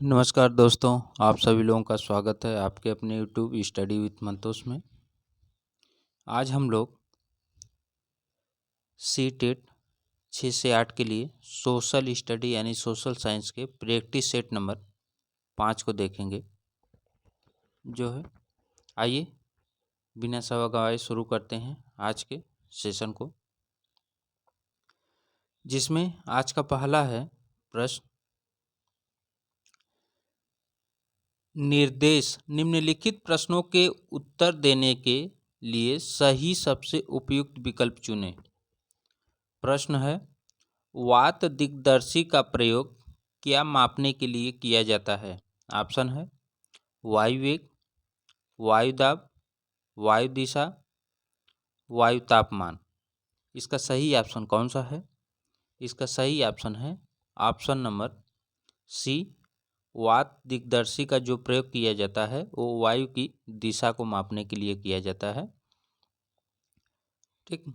नमस्कार दोस्तों, आप सभी लोगों का स्वागत है आपके अपने यूट्यूब स्टडी विथ मंतोष में। आज हम लोग सी-टेट 6 से 8 के लिए सोशल स्टडी यानी सोशल साइंस के प्रैक्टिस सेट नंबर 5 को देखेंगे। जो है, आइए बिना समय गवाए शुरू करते हैं आज के सेशन को, जिसमें आज का पहला है प्रश्न। निर्देश निम्नलिखित प्रश्नों के उत्तर देने के लिए सही सबसे उपयुक्त विकल्प चुनें। प्रश्न है, वात दिग्दर्शी का प्रयोग क्या मापने के लिए किया जाता है? ऑप्शन है वायु वेग, वायु दाब, वायु दिशा, वायु तापमान। इसका सही ऑप्शन कौन सा है? इसका सही ऑप्शन है ऑप्शन नंबर सी। वात दिग्दर्शी का जो प्रयोग किया जाता है वो वायु की दिशा को मापने के लिए किया जाता है। ठीक,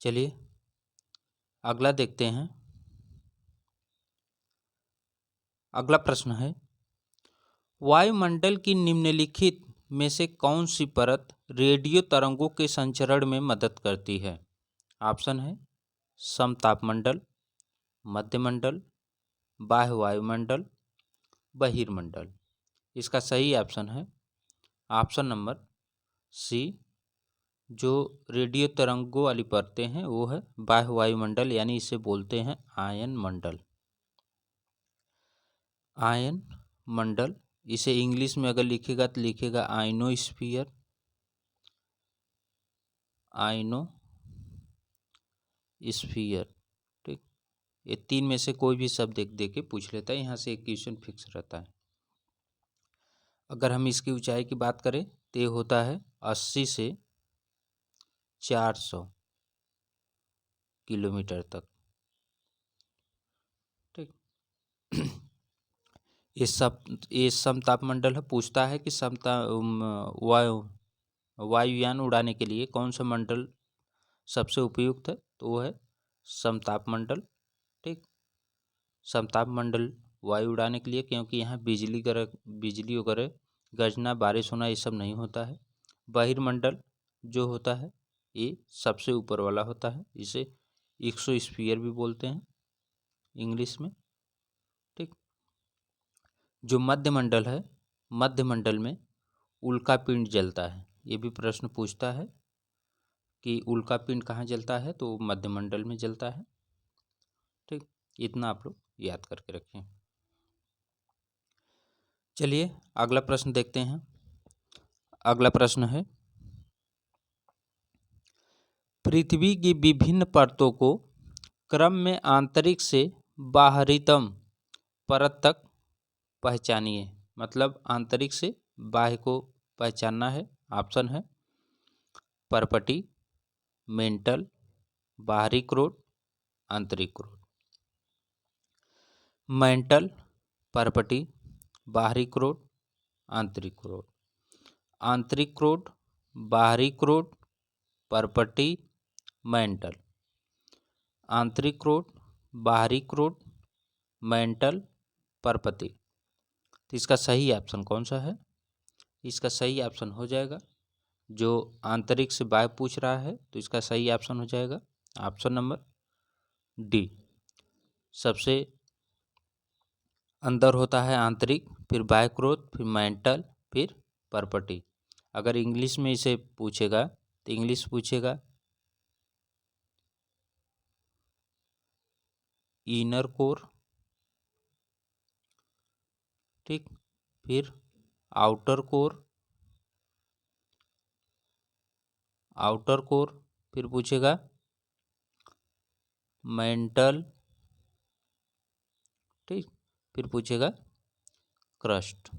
चलिए अगला देखते हैं। अगला प्रश्न है, वायुमंडल की निम्नलिखित में से कौन सी परत रेडियो तरंगों के संचरण में मदद करती है? ऑप्शन है समतापमंडल, मध्यमंडल, बाह्य वायुमंडल, बहिर्मंडल। इसका सही ऑप्शन है ऑप्शन नंबर सी। जो रेडियो तरंगों वाली परतें हैं वो है बाह्य वायुमंडल, यानी इसे बोलते हैं आयन मंडल। आयन मंडल, इसे इंग्लिश में अगर लिखेगा तो लिखेगा आयनोस्फीयर, आयनोस्फीयर। ठीक, ये तीन में से कोई भी शब्द एक दे के पूछ लेता है, यहाँ से एक क्वेश्चन फिक्स रहता है। अगर हम इसकी ऊंचाई की बात करें तो ये होता है 80 से 400 किलोमीटर तक। ठीक, ये समतापमंडल है। पूछता है कि वायुयान उड़ाने के लिए कौन सा मंडल सबसे उपयुक्त है, तो वो है समतापमंडल। ठीक, समतापमंडल वायु उड़ाने के लिए, क्योंकि यहाँ बिजली वगैरह गर्जना बारिश होना ये सब नहीं होता है। बहिर्मंडल जो होता है ये सबसे ऊपर वाला होता है, इसे एक्सोस्फीयर भी बोलते हैं इंग्लिश में। ठीक, जो मध्यमंडल है, मध्यमंडल में उल्का पिंड जलता है। ये भी प्रश्न पूछता है कि उल्का पिंड कहाँ जलता है, तो मध्यमंडल में जलता है। ठीक, इतना आप लोग याद करके रखें। चलिए अगला प्रश्न देखते हैं। अगला प्रश्न है, पृथ्वी की विभिन्न परतों को क्रम में आंतरिक से बाहरीतम परत तक पहचानिए। मतलब आंतरिक से बाह्य को पहचानना है। ऑप्शन है परपटी, मेंटल, बाहरी क्रोड, आंतरिक क्रोड। मेंटल, परपटी, बाहरी क्रोड, आंतरिक क्रोड। आंतरिक क्रोड, बाहरी क्रोड, परपटी, मेंटल। आंतरिक क्रोड, बाहरी क्रोड, मेंटल, परपति। तो इसका सही ऑप्शन कौन सा है? इसका सही ऑप्शन हो जाएगा, जो आंतरिक से बाह्य पूछ रहा है तो इसका सही ऑप्शन हो जाएगा ऑप्शन नंबर डी। सबसे अंदर होता है आंतरिक, फिर बाह्य क्रोध, फिर मेंटल, फिर परपटी। अगर इंग्लिश में इसे पूछेगा तो इंग्लिश पूछेगा इनर कोर, ठीक, फिर आउटर कोर, आउटर कोर, फिर पूछेगा मेंटल, ठीक, फिर पूछेगा क्रस्ट,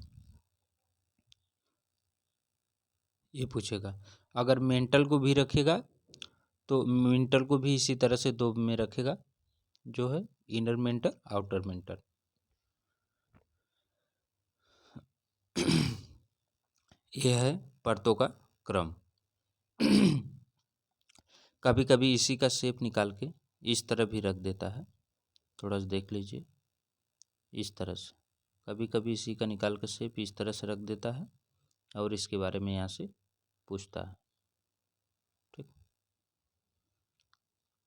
ये पूछेगा। अगर मेंटल को भी रखेगा तो मेंटल को भी इसी तरह से दो में रखेगा, जो है इनर मेंटल, आउटर मेंटल। यह है परतों का क्रम। कभी कभी इसी का शेप निकाल के इस तरह भी रख देता है, थोड़ा सा देख लीजिए। इस तरह से, कभी कभी इसी का निकाल कर शेप इस तरह से रख देता है और इसके बारे में यहाँ से पूछता है। ठीक,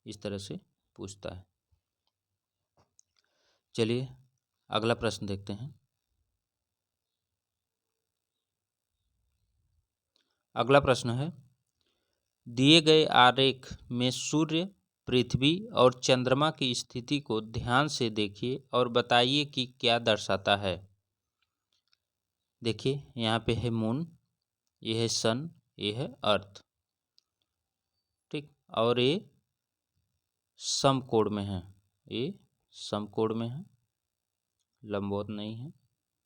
इस तरह से पूछता है। चलिए अगला प्रश्न देखते हैं। अगला प्रश्न है, दिए गए आरेख में सूर्य, पृथ्वी और चंद्रमा की स्थिति को ध्यान से देखिए और बताइए कि क्या दर्शाता है। देखिए यहाँ पे है मून, ये है सन, ये है अर्थ। ठीक, और ये समकोण में है, ये समकोण में है, लंबवत नहीं है।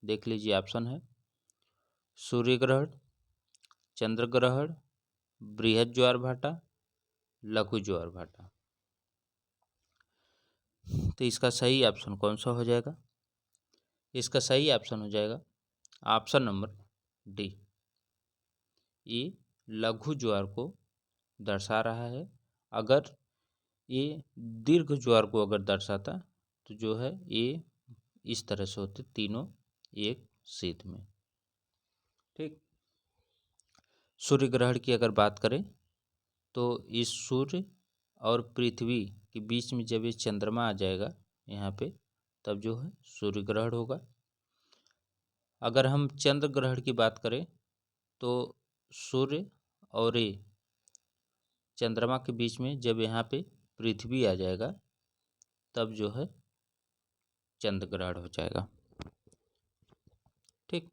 देख लीजिए, ऑप्शन है सूर्य ग्रहण, चंद्र ग्रहण, बृहद ज्वार भाटा, लघु ज्वार भाटा। तो इसका सही ऑप्शन कौन सा हो जाएगा? इसका सही ऑप्शन हो जाएगा ऑप्शन नंबर डी। ये लघु ज्वार को दर्शा रहा है। अगर ये दीर्घ ज्वार को अगर दर्शाता तो जो है ये इस तरह से होते, तीनों एक सीध में। ठीक, सूर्य ग्रहण की अगर बात करें तो इस सूर्य और पृथ्वी के बीच में जब ये चंद्रमा आ जाएगा यहाँ पे, तब जो है सूर्य ग्रहण होगा। अगर हम चंद्र ग्रहण की बात करें तो सूर्य और ये चंद्रमा के बीच में जब यहाँ पे पृथ्वी आ जाएगा, तब जो है चंद्र ग्रहण हो जाएगा। ठीक,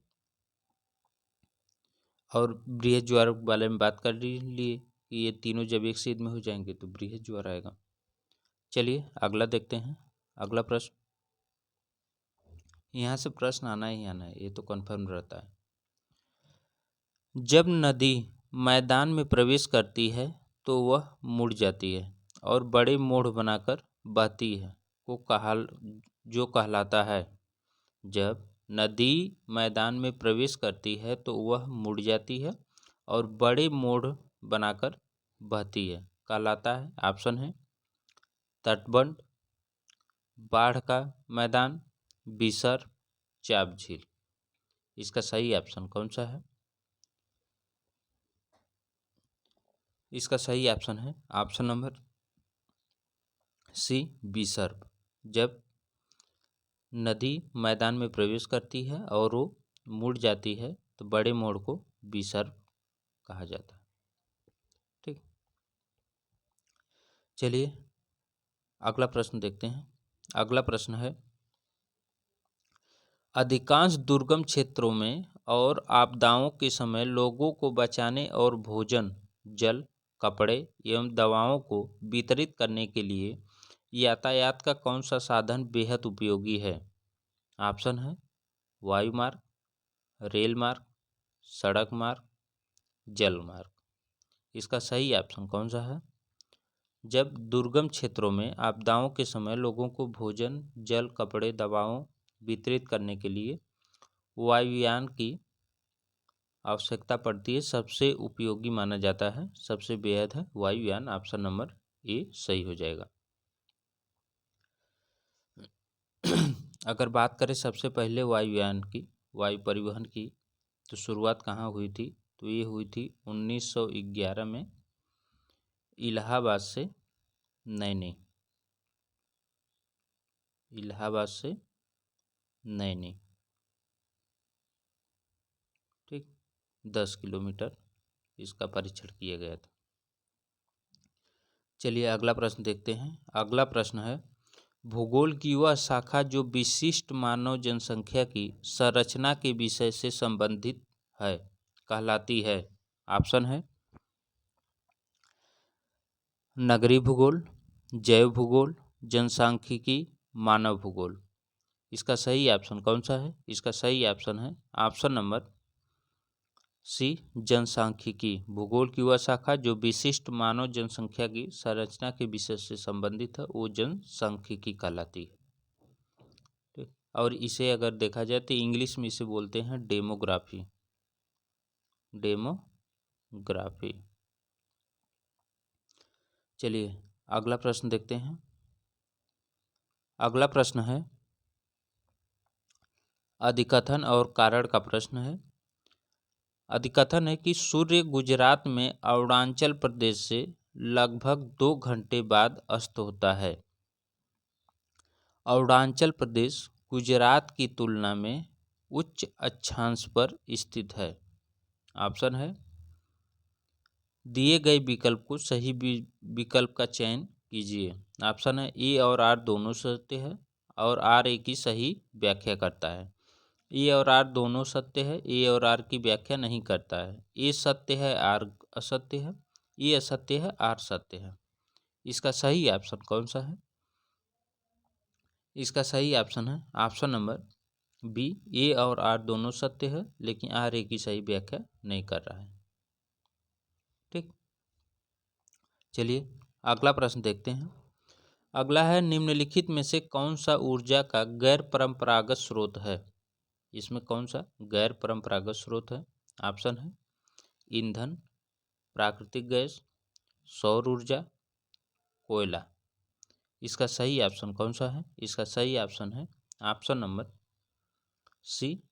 और बृहद ज्वार वाले में बात कर लिए कि ये तीनों जब एक सीध में हो जाएंगे तो बृहद ज्वार आएगा। चलिए अगला देखते हैं। अगला प्रश्न, यहाँ से प्रश्न आना ही आना है, ये तो कन्फर्म रहता है। जब नदी मैदान में प्रवेश करती है तो वह मुड़ जाती है और बड़े मोड़ बनाकर बहती है को कहलाता है। जब नदी मैदान में प्रवेश करती है तो वह मुड़ जाती है और बड़े मोड़ बनाकर बहती है, कहलाता है। ऑप्शन है तटबंध, बाढ़ का मैदान, बिसर, चाप झील। इसका सही ऑप्शन कौन सा है? इसका सही ऑप्शन है ऑप्शन नंबर सी, विसर्ग। जब नदी मैदान में प्रवेश करती है और वो मुड़ जाती है तो बड़े मोड़ को विसर्ग कहा जाता है। ठीक, चलिए अगला प्रश्न देखते हैं। अगला प्रश्न है, अधिकांश दुर्गम क्षेत्रों में और आपदाओं के समय लोगों को बचाने और भोजन, जल, कपड़े एवं दवाओं को वितरित करने के लिए यातायात का कौन सा साधन बेहद उपयोगी है? ऑप्शन है वायु मार्ग, रेल मार्ग, सड़क मार्ग, जल मार्ग। इसका सही ऑप्शन कौन सा है? जब दुर्गम क्षेत्रों में आपदाओं के समय लोगों को भोजन, जल, कपड़े, दवाओं वितरित करने के लिए वायुयान की आवश्यकता पड़ती है, सबसे उपयोगी माना जाता है, सबसे बेहद है वायुयान। ऑप्शन नंबर ए सही हो जाएगा। अगर बात करें सबसे पहले वायुयान की, वायु परिवहन की, तो शुरुआत कहाँ हुई थी? तो ये हुई थी 1911 में इलाहाबाद से नैनी, इलाहाबाद से नैनी। ठीक, 10 किलोमीटर इसका परीक्षण किया गया था। चलिए अगला प्रश्न देखते हैं। अगला प्रश्न है, भूगोल की वह शाखा जो विशिष्ट मानव जनसंख्या की संरचना के विषय से संबंधित है कहलाती है? ऑप्शन है नगरीय भूगोल, जैव भूगोल, जनसांख्यिकी, मानव भूगोल। इसका सही ऑप्शन कौन सा है? इसका सही ऑप्शन है ऑप्शन नंबर सी, जनसांख्यिकी। भूगोल की वह शाखा जो विशिष्ट मानव जनसंख्या की संरचना के विषय से संबंधित है वो जनसांख्यिकी कहलाती है। ठीक, और इसे अगर देखा जाए तो इंग्लिश में इसे बोलते हैं डेमोग्राफी, डेमोग्राफी। चलिए अगला प्रश्न देखते हैं। अगला प्रश्न है, अधिकथन और कारण का प्रश्न है। अधिकथन है कि सूर्य गुजरात में अरुणाचल प्रदेश से लगभग 2 घंटे बाद अस्त होता है। अरुणाचल प्रदेश गुजरात की तुलना में उच्च अक्षांश पर स्थित है। ऑप्शन है, दिए गए विकल्प को सही विकल्प का चयन कीजिए। ऑप्शन है, ए और आर दोनों सत्य है और आर ए की सही व्याख्या करता है। ए और आर दोनों सत्य है, ए और आर की व्याख्या नहीं करता है। ए सत्य है, आर असत्य है। ए असत्य है, आर सत्य है। इसका सही ऑप्शन कौन सा है? इसका सही ऑप्शन है ऑप्शन नंबर बी, ए और आर दोनों सत्य है लेकिन आर ए की सही व्याख्या नहीं कर रहा है। ठीक, चलिए अगला प्रश्न देखते हैं। अगला है, निम्नलिखित में से कौन सा ऊर्जा का गैर परंपरागत स्रोत है? इसमें कौन सा गैर परंपरागत स्रोत है? ऑप्शन है, ईंधन, प्राकृतिक गैस, सौर ऊर्जा, कोयला। इसका सही ऑप्शन कौन सा है? इसका सही ऑप्शन है ऑप्शन नंबर सी,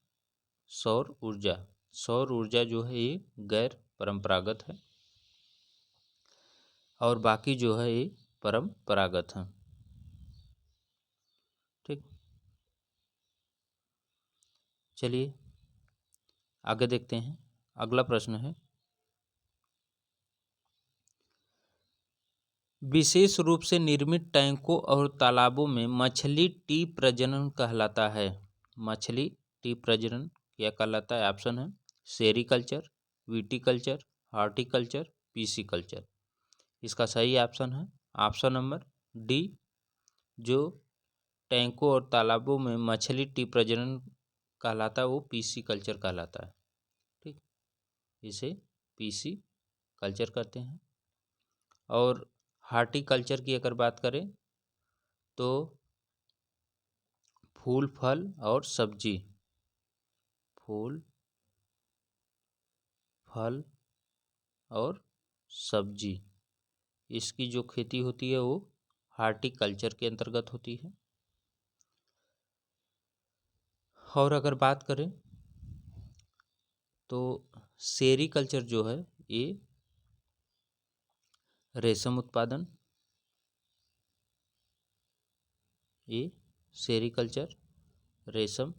सौर ऊर्जा। सौर ऊर्जा जो है ये गैर परंपरागत है और बाकी जो है ये परंपरागत है। ठीक, चलिए आगे देखते हैं। अगला प्रश्न है, विशेष रूप से निर्मित टैंकों और तालाबों में मछली टी प्रजनन कहलाता है। मछली टी प्रजनन क्या कहलाता है? ऑप्शन है, सेरीकल्चर, विटीकल्चर, हॉर्टिकल्चर, पीसीकल्चर। इसका सही ऑप्शन है ऑप्शन नंबर डी, जो टैंकों और तालाबों में मछली टी प्रजनन कहलाता है वो पीसीकल्चर कहलाता है। ठीक, इसे पीसी कल्चर कहते हैं। और हार्टिकल्चर की अगर बात करें तो फूल, फल और सब्जी, फूल, फल और सब्जी, इसकी जो खेती होती है वो हार्टिकल्चर के अंतर्गत होती है। और अगर बात करें तो सेरीकल्चर जो है ये रेशम उत्पादन, ये सेरीकल्चर रेशम,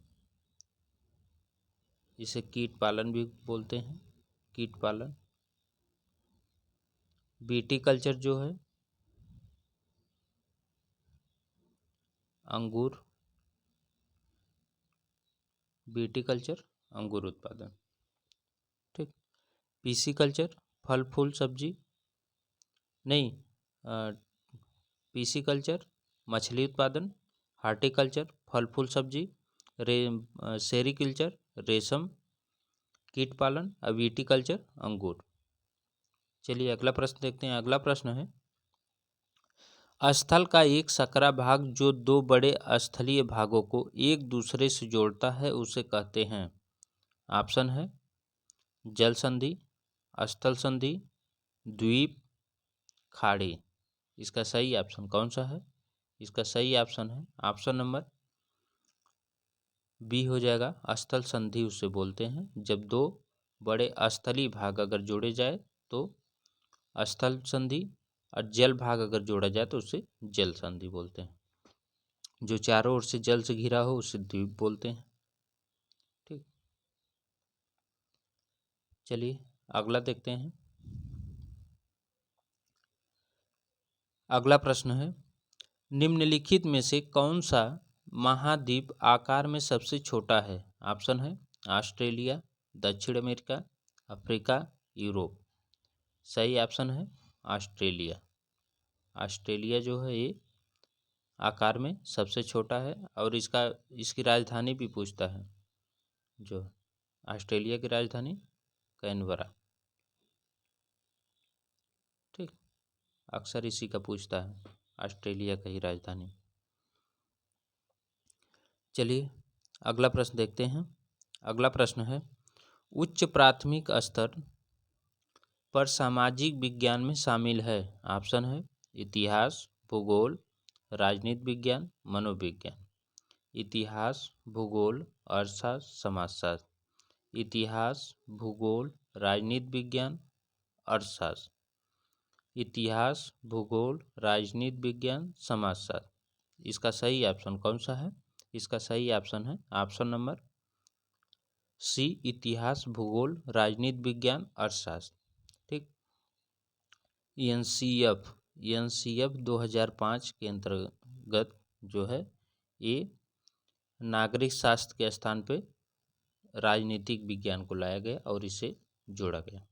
इसे कीट पालन भी बोलते हैं, कीट पालन। विटीकल्चर जो है अंगूर, विटीकल्चर अंगूर उत्पादन। ठीक, पीसीकल्चर फल फूल सब्जी नहीं, पीसीकल्चर मछली उत्पादन, हार्टिकल्चर फल फूल सब्जी, रे सेरीकल्चर रेशम कीट पालन, और विटीकल्चर अंगूर। चलिए अगला प्रश्न देखते हैं। अगला प्रश्न है, स्थल का एक सकरा भाग जो दो बड़े स्थलीय भागों को एक दूसरे से जोड़ता है उसे कहते हैं। ऑप्शन है, जल संधि, स्थल संधि, द्वीप, खाड़ी। इसका सही ऑप्शन कौन सा है? इसका सही ऑप्शन है ऑप्शन नंबर बी हो जाएगा, स्थल संधि उसे बोलते हैं। जब दो बड़े स्थलीय भाग अगर जोड़े जाए तो स्थल संधि, और जल भाग अगर जोड़ा जाए तो उसे जल संधि बोलते हैं। जो चारों ओर से जल से घिरा हो उसे द्वीप बोलते हैं। ठीक, चलिए अगला देखते हैं। अगला प्रश्न है, निम्नलिखित में से कौन सा महाद्वीप आकार में सबसे छोटा है? ऑप्शन है, ऑस्ट्रेलिया, दक्षिण अमेरिका, अफ्रीका, यूरोप। सही ऑप्शन है ऑस्ट्रेलिया। ऑस्ट्रेलिया जो है ये आकार में सबसे छोटा है और इसकी राजधानी भी पूछता है। जो ऑस्ट्रेलिया की राजधानी कैनबरा। ठीक, अक्सर इसी का पूछता है, ऑस्ट्रेलिया का ही राजधानी। चलिए अगला प्रश्न देखते हैं। अगला प्रश्न है, उच्च प्राथमिक स्तर पर सामाजिक विज्ञान में शामिल है। ऑप्शन है, इतिहास, भूगोल, राजनीति विज्ञान, मनोविज्ञान। इतिहास, भूगोल, अर्थशास्त्र, समाजशास्त्र। इतिहास, भूगोल, राजनीति विज्ञान, अर्थशास्त्र। इतिहास, भूगोल, राजनीति विज्ञान, समाजशास्त्र। इसका सही ऑप्शन कौन सा है? इसका सही ऑप्शन है ऑप्शन नंबर सी, इतिहास, भूगोल, राजनीति विज्ञान, अर्थशास्त्र। ठीक। एनसीएफ 2005 के अंतर्गत जो है ये नागरिक शास्त्र के स्थान पे राजनीतिक विज्ञान को लाया गया और इसे जोड़ा गया।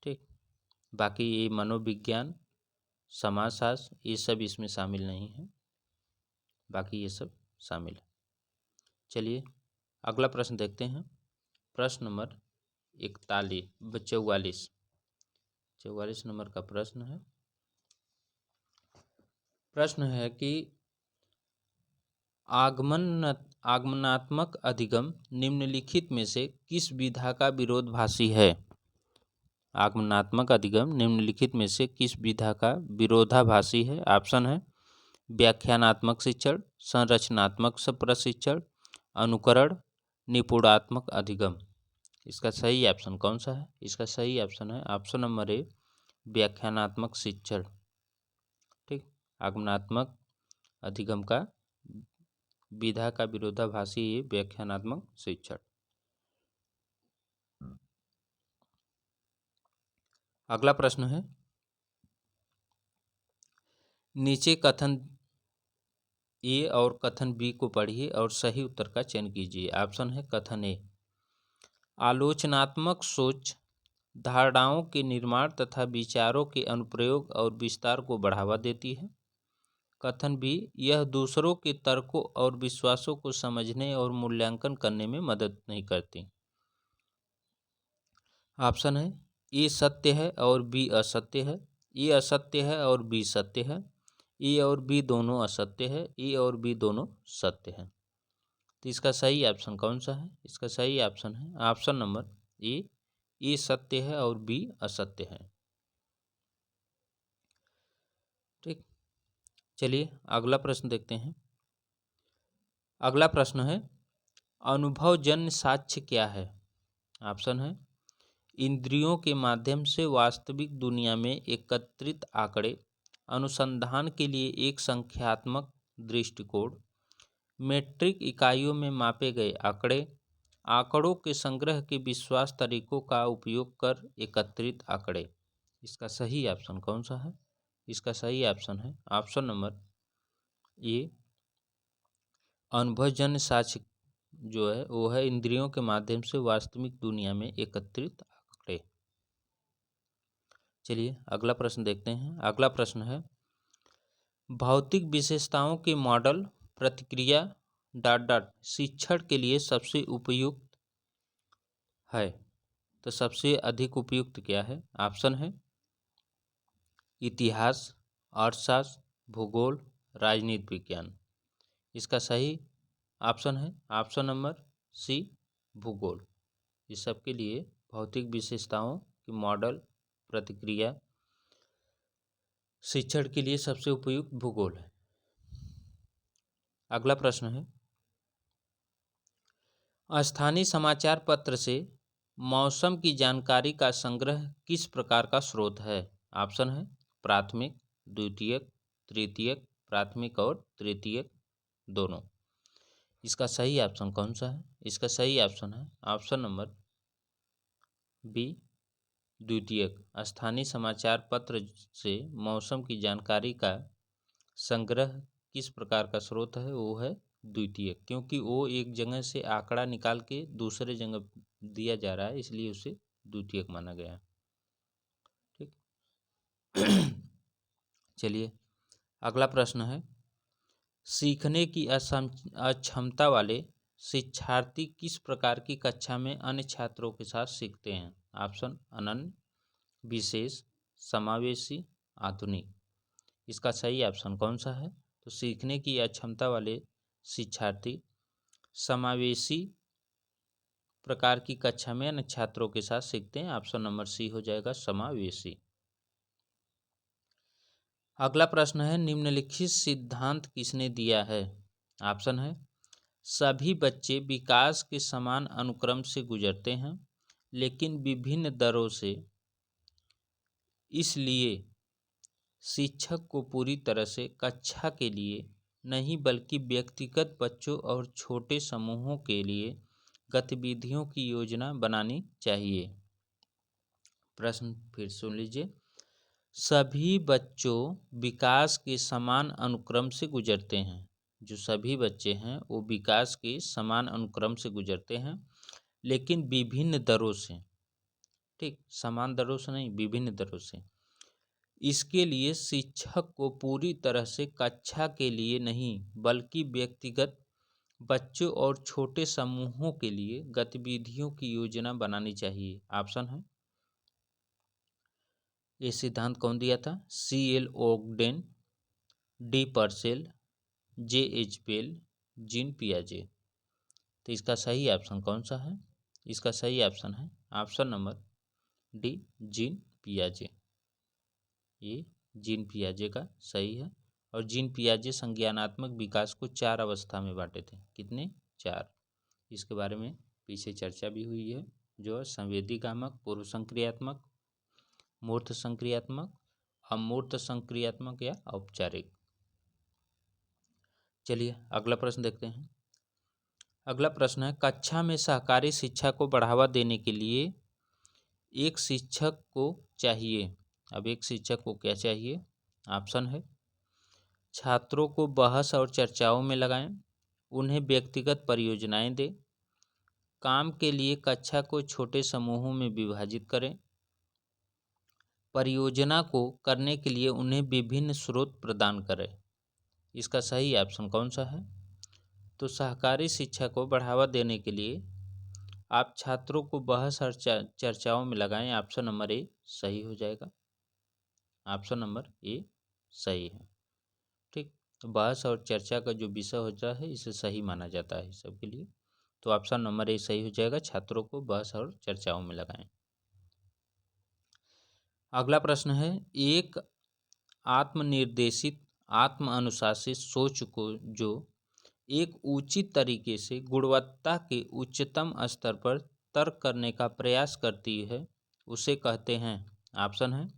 ठीक। बाकी ये मनोविज्ञान, समाजशास्त्र ये सब इसमें शामिल नहीं है, बाकी ये सब शामिल है। चलिए अगला प्रश्न देखते हैं। प्रश्न नंबर 44 नंबर का प्रश्न है। प्रश्न है कि आगमनात्मक अधिगम निम्नलिखित में से किस विधा का विरोधाभासी है? आगमनात्मक अधिगम निम्नलिखित में से किस विधा का विरोधाभासी है? ऑप्शन है व्याख्यानात्मक शिक्षण, संरचनात्मक प्रशिक्षण, अनुकरण, निपुणात्मक अधिगम। इसका सही ऑप्शन कौन सा है? इसका सही ऑप्शन है ऑप्शन नंबर ए, व्याख्यानात्मक शिक्षण। ठीक। आगमनात्मक अधिगम का विधा का विरोधाभासी है व्याख्यानात्मक शिक्षण। अगला प्रश्न है, नीचे कथन ए और कथन बी को पढ़िए और सही उत्तर का चयन कीजिए। ऑप्शन है कथन ए, आलोचनात्मक सोच धारणाओं के निर्माण तथा विचारों के अनुप्रयोग और विस्तार को बढ़ावा देती है। कथन बी, यह दूसरों के तर्कों और विश्वासों को समझने और मूल्यांकन करने में मदद नहीं करती। ऑप्शन है ए सत्य है और बी असत्य है, ए असत्य है और बी सत्य है, ए और बी दोनों असत्य है, ए और बी दोनों सत्य है। तो इसका सही ऑप्शन कौन सा है? इसका सही ऑप्शन है ऑप्शन नंबर ए सत्य है और बी असत्य है। ठीक। चलिए अगला प्रश्न देखते हैं। अगला प्रश्न है, अनुभवजन्य साक्ष्य क्या है? ऑप्शन है इंद्रियों के माध्यम से वास्तविक दुनिया में एकत्रित आंकड़े, अनुसंधान के लिए एक संख्यात्मक दृष्टिकोण, मेट्रिक इकाइयों में मापे गए आंकड़े, आंकड़ों के संग्रह के विश्वास तरीकों का उपयोग कर एकत्रित आंकड़े। इसका सही ऑप्शन कौन सा है? इसका सही ऑप्शन है ऑप्शन नंबर ए, अनुभवजन्य साक्ष्य जो है वो है इंद्रियों के माध्यम से वास्तविक दुनिया में एकत्रित आंकड़े। चलिए अगला प्रश्न देखते हैं। अगला प्रश्न है, भौतिक विशेषताओं के मॉडल प्रतिक्रिया ... शिक्षण के लिए सबसे उपयुक्त है। तो सबसे अधिक उपयुक्त क्या है? ऑप्शन है इतिहास, अर्थशास्त्र, भूगोल, राजनीति विज्ञान। इसका सही ऑप्शन है ऑप्शन नंबर सी, भूगोल। इस सब के लिए भौतिक विशेषताओं की मॉडल प्रतिक्रिया शिक्षण के लिए सबसे उपयुक्त भूगोल है। अगला प्रश्न है, स्थानीय समाचार पत्र से मौसम की जानकारी का संग्रह किस प्रकार का स्रोत है? ऑप्शन है प्राथमिक, द्वितीयक, तृतीयक, प्राथमिक और तृतीयक दोनों। इसका सही ऑप्शन कौन सा है? इसका सही ऑप्शन है ऑप्शन नंबर बी, द्वितीयक। स्थानीय समाचार पत्र से मौसम की जानकारी का संग्रह किस प्रकार का स्रोत है? वो है द्वितीयक, क्योंकि वो एक जगह से आंकड़ा निकाल के दूसरे जगह दिया जा रहा है, इसलिए उसे द्वितीयक माना गया। ठीक। चलिए अगला प्रश्न है, सीखने की अक्षमता वाले शिक्षार्थी किस प्रकार की कक्षा में अन्य छात्रों के साथ सीखते हैं? ऑप्शन अनन्य, विशेष, समावेशी, आधुनिक। इसका सही ऑप्शन कौन सा है? तो सीखने की अक्षमता वाले शिक्षार्थी समावेशी प्रकार की कक्षा में अन्य छात्रों के साथ सीखते हैं। ऑप्शन नंबर सी हो जाएगा समावेशी। अगला प्रश्न है, निम्नलिखित सिद्धांत किसने दिया है? ऑप्शन है सभी बच्चे विकास के समान अनुक्रम से गुजरते हैं लेकिन विभिन्न दरों से, इसलिए शिक्षक को पूरी तरह से कक्षा के लिए नहीं बल्कि व्यक्तिगत बच्चों और छोटे समूहों के लिए गतिविधियों की योजना बनानी चाहिए। प्रश्न फिर सुन लीजिए। सभी बच्चों विकास के समान अनुक्रम से गुजरते हैं। जो सभी बच्चे हैं वो विकास के समान अनुक्रम से गुजरते हैं लेकिन विभिन्न दरों से, ठीक, समान दरों से नहीं, विभिन्न दरों से। इसके लिए शिक्षक को पूरी तरह से कक्षा के लिए नहीं बल्कि व्यक्तिगत बच्चों और छोटे समूहों के लिए गतिविधियों की योजना बनानी चाहिए। ऑप्शन है, ये सिद्धांत कौन दिया था? C.L. Ogden, D Purcell, J.H. Bell, Jean पियाजे। तो इसका सही ऑप्शन कौन सा है? इसका सही ऑप्शन है ऑप्शन नंबर डी, जीन पियाजे। ये जीन पियाजे का सही है। और जीन पियाजे संज्ञानात्मक विकास को 4 अवस्था में बांटे थे। कितने? 4। इसके बारे में पीछे चर्चा भी हुई है, जो है संवेदीकामक, पूर्व संक्रियात्मक, मूर्त संक्रियात्मक, अमूर्त संक्रियात्मक या औपचारिक। चलिए अगला प्रश्न देखते हैं। अगला प्रश्न है, कक्षा में सहकारी शिक्षा को बढ़ावा देने के लिए एक शिक्षक को चाहिए। अब एक शिक्षक को क्या चाहिए? ऑप्शन है छात्रों को बहस और चर्चाओं में लगाएं, उन्हें व्यक्तिगत परियोजनाएं दें, काम के लिए कक्षा को छोटे समूहों में विभाजित करें, परियोजना को करने के लिए उन्हें विभिन्न स्रोत प्रदान करें। इसका सही ऑप्शन कौन सा है? तो सहकारी शिक्षा को बढ़ावा देने के लिए आप छात्रों को बहस और चर्चाओं में लगाएं। ऑप्शन नंबर ए सही हो जाएगा। ऑप्शन नंबर ए सही है, ठीक। तो बहस और चर्चा का जो विषय होता है इसे सही माना जाता है सबके लिए। तो ऑप्शन नंबर ए सही हो जाएगा, छात्रों को बहस और चर्चाओं में लगाएं। अगला प्रश्न है, एक आत्मनिर्देशित आत्म अनुशासित सोच को जो एक उचित तरीके से गुणवत्ता के उच्चतम स्तर पर तर्क करने का प्रयास करती है उसे कहते हैं। ऑप्शन है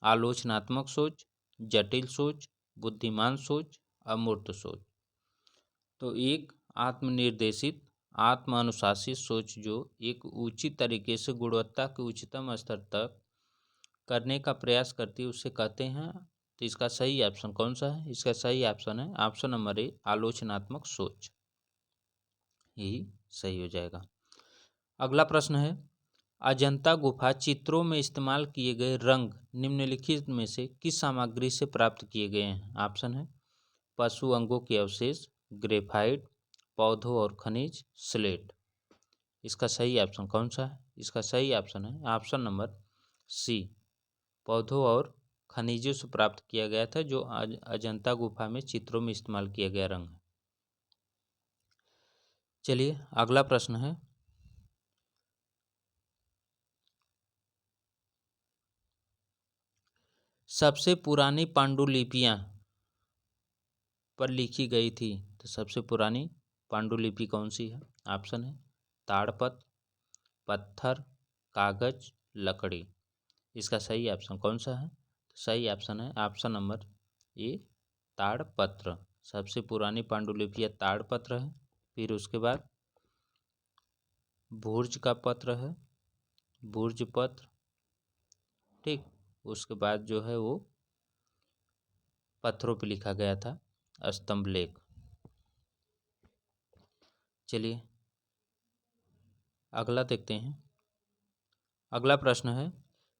आलोचनात्मक सोच, जटिल सोच, बुद्धिमान सोच, अमूर्त सोच। तो एक आत्मनिर्देशित आत्म अनुशासित सोच जो एक उचित तरीके से गुणवत्ता के उच्चतम स्तर तक करने का प्रयास करती है उसे कहते हैं। तो इसका सही ऑप्शन कौन सा है? इसका सही ऑप्शन है ऑप्शन नंबर ए आलोचनात्मक सोच, यही सही हो जाएगा। अगला प्रश्न है, अजंता गुफा चित्रों में इस्तेमाल किए गए रंग निम्नलिखित में से किस सामग्री से प्राप्त किए गए हैं? ऑप्शन है पशु अंगों के अवशेष, ग्रेफाइट, पौधों और खनिज, स्लेट। इसका सही ऑप्शन कौन सा है? इसका सही ऑप्शन है ऑप्शन नंबर सी, पौधों और खनिजों से प्राप्त किया गया था, जो अजंता गुफा में चित्रों में इस्तेमाल किया गया रंग है। चलिए अगला प्रश्न है, सबसे पुरानी पांडुलिपियां पर लिखी गई थी, तो सबसे पुरानी पांडुलिपि कौन सी है? ऑप्शन है ताड़पत्र, पत्थर, कागज, लकड़ी। इसका सही ऑप्शन कौन सा है? सही ऑप्शन है ऑप्शन नंबर ए ताड़पत्र। सबसे पुरानी पांडुलिपियां ताड़पत्र है। फिर उसके बाद भूर्ज का पत्र है, भूर्ज पत्र, ठीक। उसके बाद जो है वो पत्थरों पे लिखा गया था स्तंभ लेख। चलिए अगला देखते हैं। अगला प्रश्न है,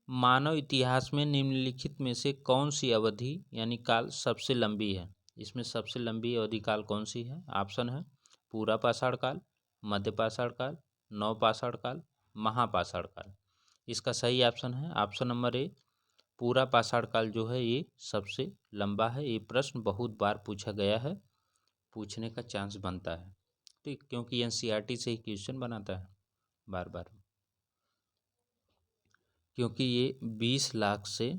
मानव इतिहास में निम्नलिखित में से कौन सी अवधि यानी काल सबसे लंबी है? इसमें सबसे लंबी अवधि काल कौन सी है? ऑप्शन है पूरा पाषाण काल, मध्य पाषाण काल, नव पाषाण काल, महापाषाण काल। इसका सही ऑप्शन है ऑप्शन नंबर ए पूरा पाषाण काल जो है ये सबसे लंबा है। ये प्रश्न बहुत बार पूछा गया है, पूछने का चांस बनता है, ठीक, क्योंकि एनसीईआरटी से ही क्वेश्चन बनाता है बार बार। क्योंकि ये 20 लाख से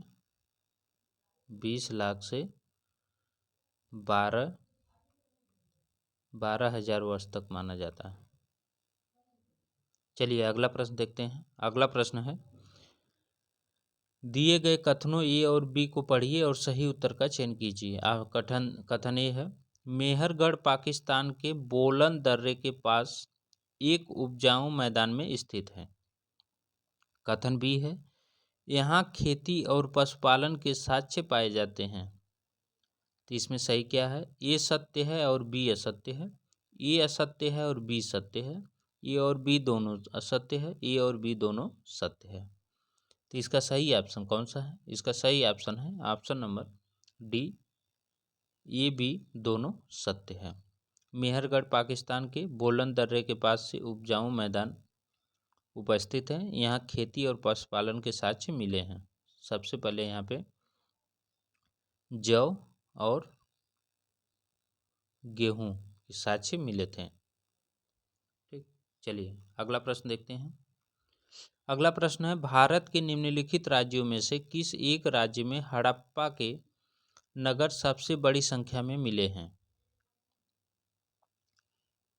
12 12,000 वर्ष तक माना जाता है। चलिए अगला प्रश्न देखते हैं। अगला प्रश्न है, दिए गए कथनों ए और बी को पढ़िए और सही उत्तर का चयन कीजिए। कथन ए है, मेहरगढ़ पाकिस्तान के बोलन दर्रे के पास एक उपजाऊ मैदान में स्थित है। कथन बी है, यहाँ खेती और पशुपालन के साक्ष्य पाए जाते हैं। तो इसमें सही क्या है? ए सत्य है और बी असत्य है। ए असत्य है और बी सत्य है। ए और बी दोनों असत्य है। ए और बी दोनों सत्य है। तो इसका सही ऑप्शन कौन सा है? इसका सही ऑप्शन है option number D, A B दोनों सत्य है। मेहरगढ़ पाकिस्तान के बोलन दर्रे के पास से उपजाऊ मैदान उपस्थित है। यहाँ खेती और पशुपालन के साक्ष्य मिले हैं। सबसे पहले यहाँ पे जौ और गेहूं के साक्ष्य मिले थे। ठीक, चलिए अगला प्रश्न देखते हैं। अगला प्रश्न है, भारत के निम्नलिखित राज्यों में से किस एक राज्य में हड़प्पा के नगर सबसे बड़ी संख्या में मिले हैं?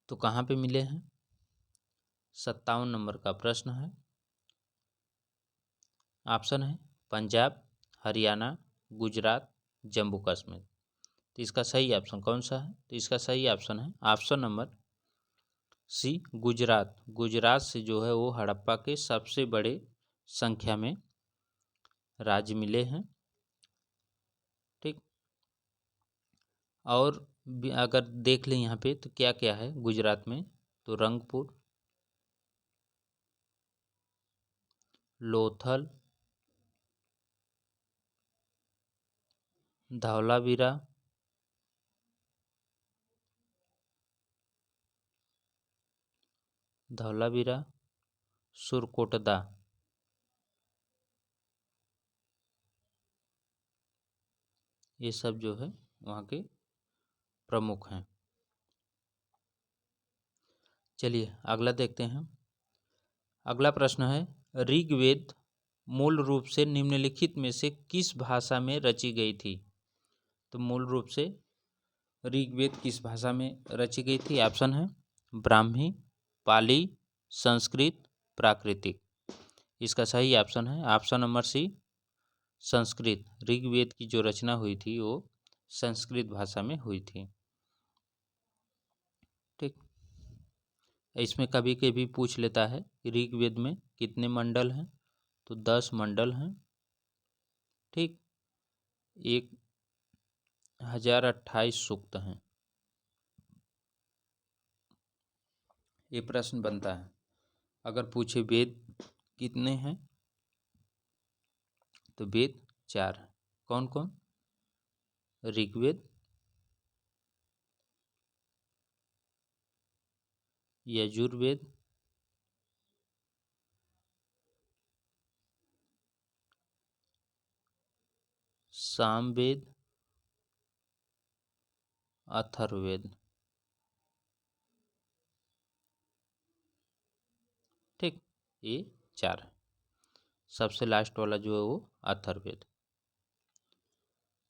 तो कहाँ पे मिले हैं? 57 नंबर का प्रश्न है। ऑप्शन है पंजाब, हरियाणा, गुजरात, जम्मू कश्मीर। तो इसका सही ऑप्शन कौन सा है? तो इसका सही ऑप्शन है option number C, Gujarat. Gujarat से जो है वो हड़प्पा के सबसे बड़े संख्या में राज्य मिले हैं। ठीक, और अगर देख लें यहाँ पे तो क्या क्या है गुजरात में, तो रंगपुर, लोथल, धौलावीरा, सुरकोटदा, ये सब जो है वहाँ के प्रमुख हैं। चलिए अगला देखते हैं। अगला प्रश्न है, ऋग्वेद मूल रूप से निम्नलिखित में से किस भाषा में रची गई थी? तो मूल रूप से ऋग्वेद किस भाषा में रची गई थी? ऑप्शन है ब्राह्मी, पाली, संस्कृत, प्राकृतिक। इसका सही ऑप्शन है option number C, Sanskrit. Rigveda की जो रचना हुई थी वो संस्कृत भाषा में हुई थी। ठीक, इसमें कभी कभी पूछ लेता है ऋग्वेद में कितने मंडल हैं? तो 10 मंडल हैं। ठीक, 1028 सूक्त हैं। ये प्रश्न बनता है अगर पूछे वेद कितने हैं, तो वेद 4 हैं। कौन कौन? ऋग्वेद, यजुर्वेद, सामवेद, अथर्ववेद। ठीक, ये 4 है। सबसे लास्ट वाला जो है वो अथर्ववेद।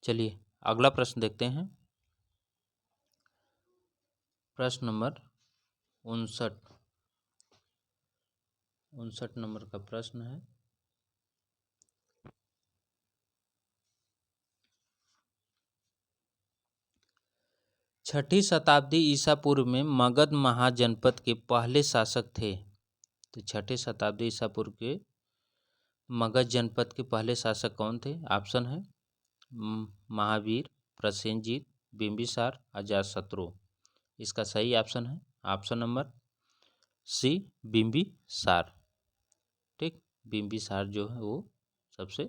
चलिए अगला प्रश्न देखते हैं। प्रश्न नंबर 59 नंबर का प्रश्न है। छठी शताब्दी ईसा पूर्व में मगध महाजनपद के पहले शासक थे। तो छठी शताब्दी ईसा पूर्व के मगध जनपद के पहले शासक कौन थे? ऑप्शन है महावीर, प्रसेनजीत, बिंबिसार, अजातशत्रु। इसका सही ऑप्शन है ऑप्शन नंबर सी, बिंबिसार। ठीक, बिंबिसार जो है वो सबसे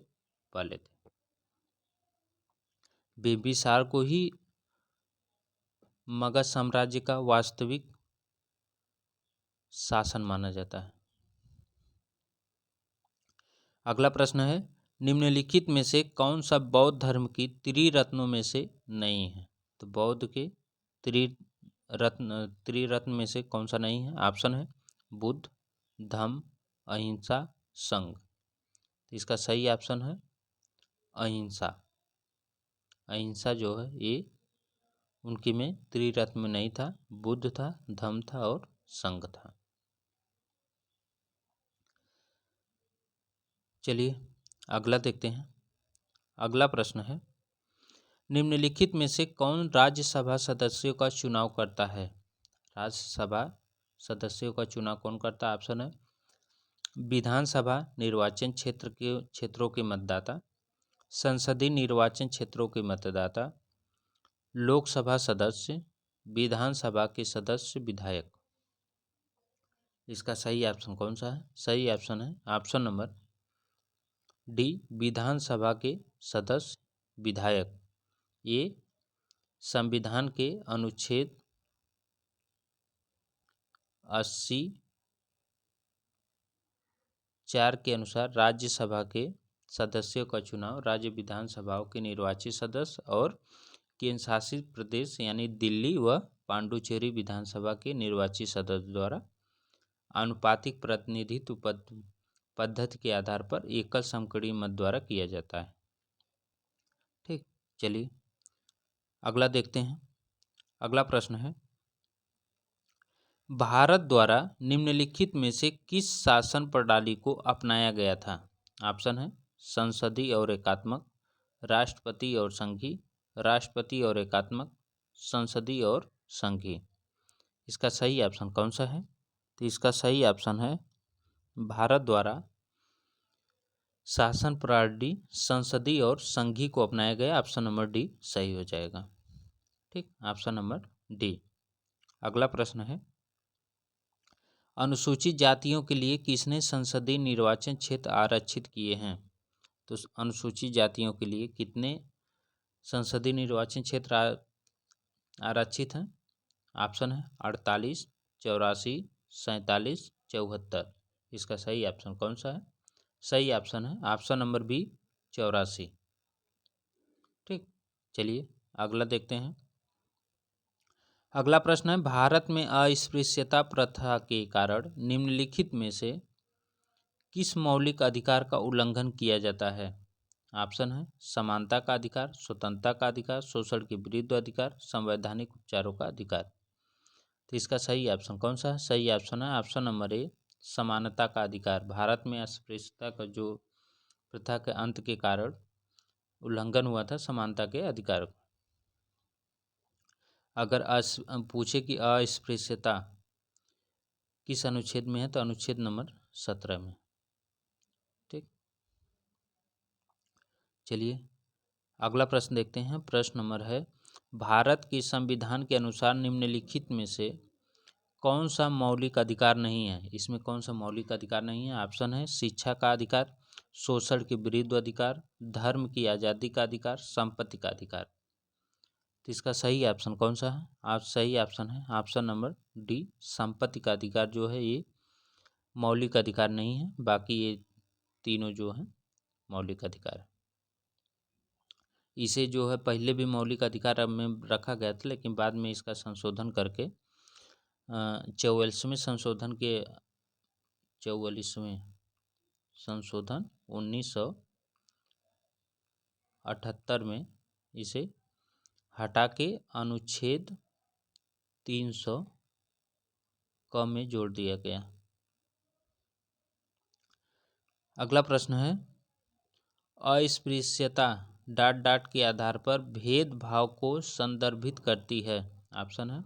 पहले थे। बिंबिसार को ही मगध साम्राज्य का वास्तविक शासन माना जाता है। अगला प्रश्न है, निम्नलिखित में से कौन सा बौद्ध धर्म की त्रिरत्नों में से नहीं है? तो बौद्ध के त्रिरत्न में से कौन सा नहीं है? ऑप्शन है बुद्ध, धम्म, अहिंसा, संघ। इसका सही ऑप्शन है अहिंसा। अहिंसा जो है ये उनकी में त्रिरत्न में नहीं था, बुद्ध था, धम्म था और संघ था। चलिए अगला देखते हैं। अगला प्रश्न है, निम्नलिखित में से कौन राज्यसभा सदस्यों का चुनाव करता है? राज्यसभा सदस्यों का चुनाव कौन करता है? ऑप्शन है विधानसभा निर्वाचन क्षेत्रों के मतदाता, संसदीय निर्वाचन क्षेत्रों के मतदाता, लोकसभा सदस्य, विधानसभा के सदस्य, विधायक। इसका सही ऑप्शन कौन सा है? सही ऑप्शन है ऑप्शन नंबर डी, विधानसभा के सदस्य, विधायक। ये संविधान के अनुच्छेद 80(4) के अनुसार राज्यसभा के सदस्यों का चुनाव राज्य विधानसभाओं के निर्वाचित सदस्य और केंद्र शासित प्रदेश यानी दिल्ली व पांडुचेरी विधानसभा के निर्वाचित सदस्य द्वारा आनुपातिक प्रतिनिधित्व पद्धति के आधार पर एकल समकक्षीय मत द्वारा किया जाता है। ठीक, चलिए अगला देखते हैं। अगला प्रश्न है, भारत द्वारा निम्नलिखित में से किस शासन प्रणाली को अपनाया गया था? ऑप्शन है संसदीय और एकात्मक, राष्ट्रपति और संघीय, राष्ट्रपति और एकात्मक, संसदीय और संघीय। इसका सही ऑप्शन कौन सा है? तो इसका सही ऑप्शन है भारत द्वारा शासन प्रणाली संसदीय और संघीय को अपनाया गया। ऑप्शन नंबर डी सही हो जाएगा। ठीक, ऑप्शन नंबर डी। अगला प्रश्न है, अनुसूचित जातियों के लिए किसने संसदीय निर्वाचन क्षेत्र आरक्षित किए हैं? तो अनुसूचित जातियों के लिए कितने संसदीय निर्वाचन क्षेत्र आरक्षित हैं? ऑप्शन है 48, 84, 47, 74। इसका सही ऑप्शन कौन सा है? सही ऑप्शन है ऑप्शन नंबर बी 84। ठीक, चलिए अगला देखते हैं। अगला प्रश्न है, भारत में अस्पृश्यता प्रथा के कारण निम्नलिखित में से किस मौलिक अधिकार का उल्लंघन किया जाता है? ऑप्शन है समानता का अधिकार, स्वतंत्रता का अधिकार, शोषण के विरुद्ध अधिकार, संवैधानिक उपचारों का अधिकार। तो इसका सही ऑप्शन कौन सा है? सही ऑप्शन है ऑप्शन नंबर ए, समानता का अधिकार। भारत में अस्पृश्यता का जो प्रथा के अंत के कारण उल्लंघन हुआ था समानता के अधिकार। अगर पूछे कि अस्पृश्यता किस अनुच्छेद में है तो अनुच्छेद नंबर 17 में। ठीक, चलिए अगला प्रश्न देखते हैं। प्रश्न नंबर है, भारत के संविधान के अनुसार निम्नलिखित में से कौन सा मौलिक अधिकार नहीं है? इसमें कौन सा मौलिक अधिकार नहीं है? ऑप्शन है शिक्षा का अधिकार, शोषण के विरुद्ध अधिकार, धर्म की आज़ादी का अधिकार, संपत्ति का अधिकार। तो इसका सही ऑप्शन कौन सा है? आप सही ऑप्शन है ऑप्शन नंबर डी, संपत्ति का अधिकार जो है ये मौलिक अधिकार नहीं है। बाकी ये तीनों जो हैं मौलिक अधिकार है। इसे जो है पहले भी मौलिक अधिकार में रखा गया था, लेकिन बाद में इसका संशोधन करके 44वें संशोधन 1978 में इसे हटा के अनुच्छेद 300 क में जोड़ दिया गया। अगला प्रश्न है, अस्पृश्यता ... के आधार पर भेदभाव को संदर्भित करती है। ऑप्शन है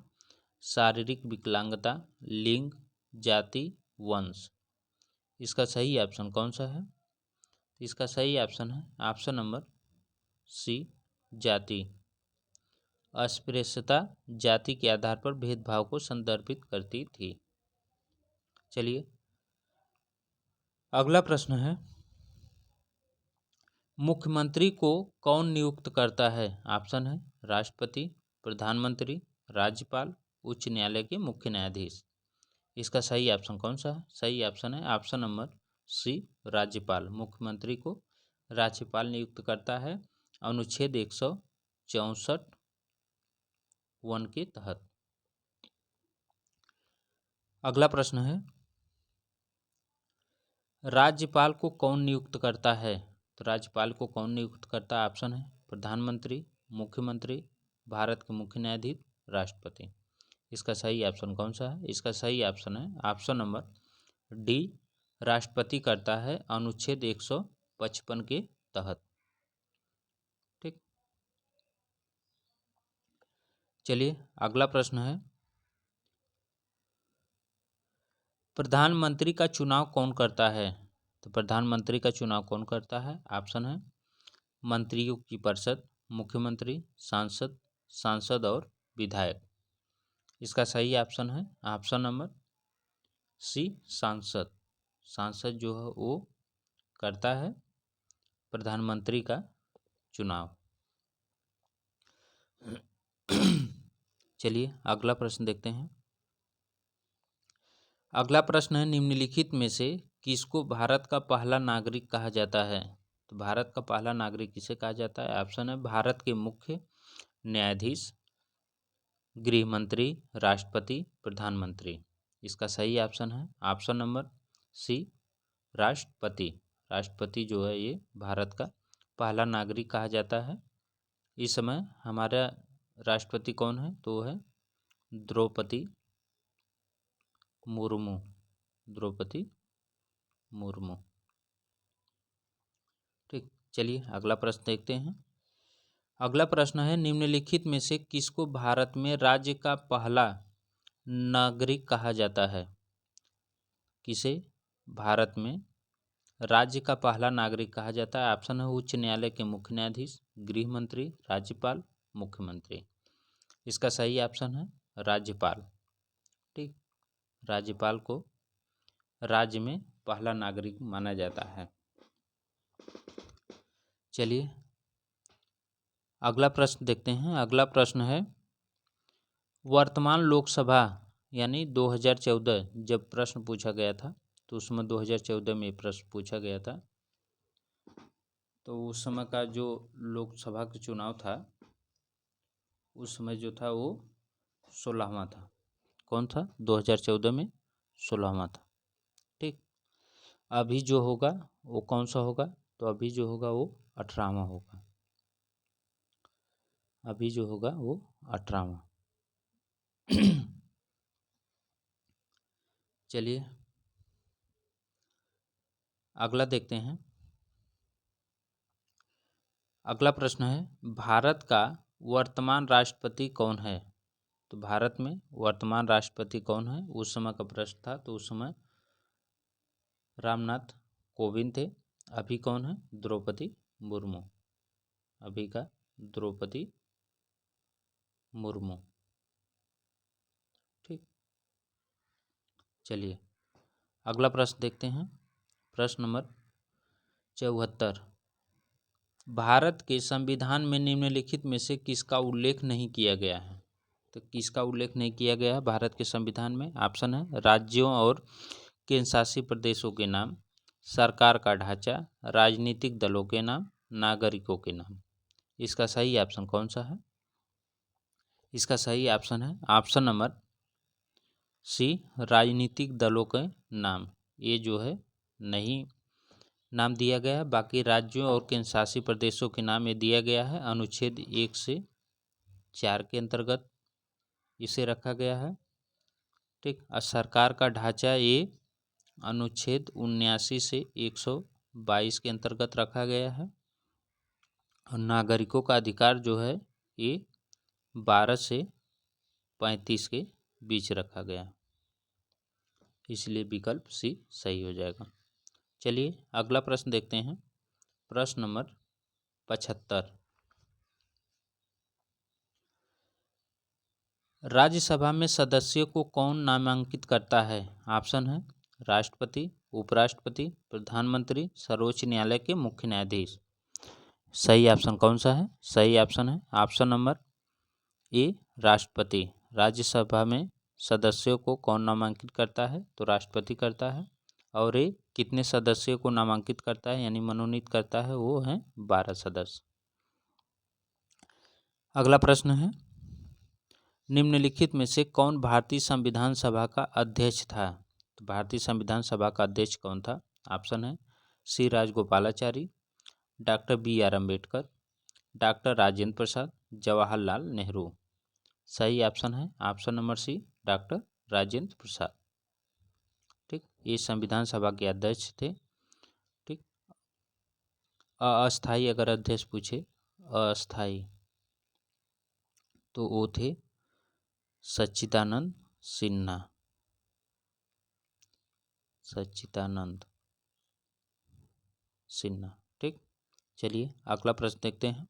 शारीरिक विकलांगता, लिंग, जाति, वंश। इसका सही ऑप्शन कौन सा है? इसका सही ऑप्शन है ऑप्शन नंबर सी, जाति। अस्पृश्यता जाति के आधार पर भेदभाव को संदर्भित करती थी। चलिए अगला प्रश्न है, मुख्यमंत्री को कौन नियुक्त करता है? ऑप्शन है राष्ट्रपति, प्रधानमंत्री, राज्यपाल, उच्च न्यायालय के मुख्य न्यायाधीश। इसका सही ऑप्शन कौन सा है? सही ऑप्शन है ऑप्शन नंबर सी, राज्यपाल। मुख्यमंत्री को राज्यपाल नियुक्त करता है अनुच्छेद 164(1) के तहत। अगला प्रश्न है, राज्यपाल को कौन नियुक्त करता है? तो राज्यपाल को कौन नियुक्त करता है? ऑप्शन है प्रधानमंत्री, मुख्यमंत्री, भारत के मुख्य न्यायाधीश राष्ट्रपति। इसका सही ऑप्शन कौन सा है? इसका सही ऑप्शन है ऑप्शन नंबर डी, राष्ट्रपति करता है अनुच्छेद 155 के तहत। ठीक, चलिए अगला प्रश्न है, प्रधानमंत्री का चुनाव कौन करता है? तो प्रधानमंत्री का चुनाव कौन करता है? ऑप्शन है मंत्रियों की परिषद, मुख्यमंत्री, सांसद और विधायक। इसका सही ऑप्शन है ऑप्शन नंबर सी, सांसद। सांसद जो है वो करता है प्रधानमंत्री का चुनाव। चलिए अगला प्रश्न देखते हैं। अगला प्रश्न है, निम्नलिखित में से किसको भारत का पहला नागरिक कहा जाता है? तो भारत का पहला नागरिक किसे कहा जाता है? ऑप्शन है भारत के मुख्य न्यायाधीश, गृह मंत्री, राष्ट्रपति, प्रधानमंत्री। इसका सही ऑप्शन है ऑप्शन नंबर सी, राष्ट्रपति। राष्ट्रपति जो है ये भारत का पहला नागरिक कहा जाता है। इस समय हमारा राष्ट्रपति कौन है? तो वो है द्रौपदी मुर्मू। द्रौपदी मुर्मू। ठीक, चलिए अगला प्रश्न देखते हैं। अगला प्रश्न है, निम्नलिखित में से किसको भारत में राज्य का पहला नागरिक कहा जाता है? किसे भारत में राज्य का पहला नागरिक कहा जाता है? ऑप्शन है उच्च न्यायालय के मुख्य न्यायाधीश, गृह मंत्री, राज्यपाल, मुख्यमंत्री। इसका सही ऑप्शन है राज्यपाल। ठीक, राज्यपाल को राज्य में पहला नागरिक माना जाता है। चलिए अगला प्रश्न देखते हैं। अगला प्रश्न है, वर्तमान लोकसभा यानी 2014 जब प्रश्न पूछा गया था, तो उस समय 2014 में प्रश्न पूछा गया था, तो उस समय का जो लोकसभा का चुनाव था उस समय जो था वो 16वां था। कौन था? 2014 में 16वां था। ठीक, अभी जो होगा वो कौन सा होगा? तो अभी जो होगा वो 18वां होगा। अभी जो होगा वो 18वां। चलिए अगला देखते हैं। अगला प्रश्न है, भारत का वर्तमान राष्ट्रपति कौन है? तो भारत में वर्तमान राष्ट्रपति कौन है? उस समय का प्रश्न था, तो उस समय रामनाथ कोविंद थे। अभी कौन है? द्रौपदी मुर्मू। अभी का द्रौपदी मुर्मू। ठीक, चलिए अगला प्रश्न देखते हैं। प्रश्न नंबर 74, भारत के संविधान में निम्नलिखित में से किसका उल्लेख नहीं किया गया है? तो किसका उल्लेख नहीं किया गया है भारत के संविधान में? ऑप्शन है राज्यों और केंद्र शासित प्रदेशों के नाम, सरकार का ढांचा, राजनीतिक दलों के नाम, नागरिकों के नाम। इसका सही ऑप्शन कौन सा है? इसका सही ऑप्शन है ऑप्शन नंबर सी, राजनीतिक दलों के नाम। ये जो है नहीं नाम दिया गया है, बाकी राज्यों और केंद्र शासित प्रदेशों के नाम ये दिया गया है। अनुच्छेद 1 से 4 के अंतर्गत इसे रखा गया है। ठीक, और सरकार का ढांचा ये अनुच्छेद 79 से 122 के अंतर्गत रखा गया है। और नागरिकों का अधिकार जो है ये 12 से 35 के बीच रखा गया है, इसलिए विकल्प सी सही हो जाएगा। चलिए अगला प्रश्न देखते हैं। प्रश्न नंबर 75, राज्यसभा में सदस्यों को कौन नामांकित करता है? ऑप्शन है राष्ट्रपति, उपराष्ट्रपति, प्रधानमंत्री, सर्वोच्च न्यायालय के मुख्य न्यायाधीश। सही ऑप्शन कौन सा है? सही ऑप्शन है ऑप्शन नंबर ए, राष्ट्रपति। राज्यसभा में सदस्यों को कौन नामांकित करता है? तो राष्ट्रपति करता है। और ये कितने सदस्यों को नामांकित करता है यानी मनोनीत करता है? वो हैं 12 सदस्य। अगला प्रश्न है, निम्नलिखित में से कौन भारतीय संविधान सभा का अध्यक्ष था? तो भारतीय संविधान सभा का अध्यक्ष कौन था? ऑप्शन है C, Rajagopalachari, doctor B R Ambedkar, doctor Rajendra Prasad, Jawaharlal Nehru. सही ऑप्शन है option number C, doctor Rajendra Prasad. ठीक, ये संविधान सभा के अध्यक्ष थे। ठीक, अस्थाई अगर अध्यक्ष पूछे, अस्थाई, तो वो थे सच्चिदानंद सिन्हा। सच्चिदानंद सिन्हा। ठीक, चलिए अगला प्रश्न देखते हैं।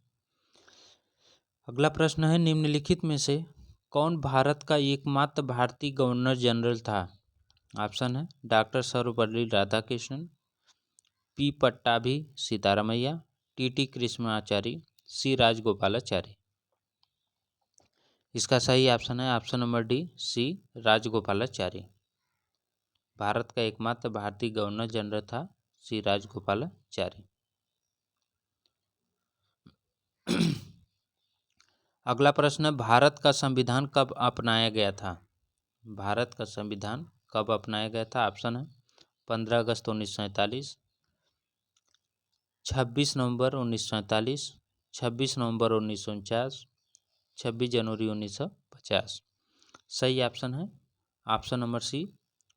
अगला प्रश्न है, निम्नलिखित में से कौन भारत का एकमात्र भारतीय गवर्नर जनरल था? ऑप्शन है doctor Sarvepalli Radhakrishnan, P Pattabhi Sitaramayya, T Krishnachari, C Rajagopalachari. इसका सही ऑप्शन है option number D, C Rajagopalachari. Bharat का एकमात्र भारतीय गवर्नर जनरल था सी राजगोपालाचारी। अगला प्रश्न है, भारत का संविधान कब अपनाया गया था? भारत का संविधान कब अपनाया गया था? ऑप्शन है 15 अगस्त 1947, 26 नवंबर 1947, 26 नवंबर 1949, 26 जनवरी 1950। सही ऑप्शन है ऑप्शन नंबर सी,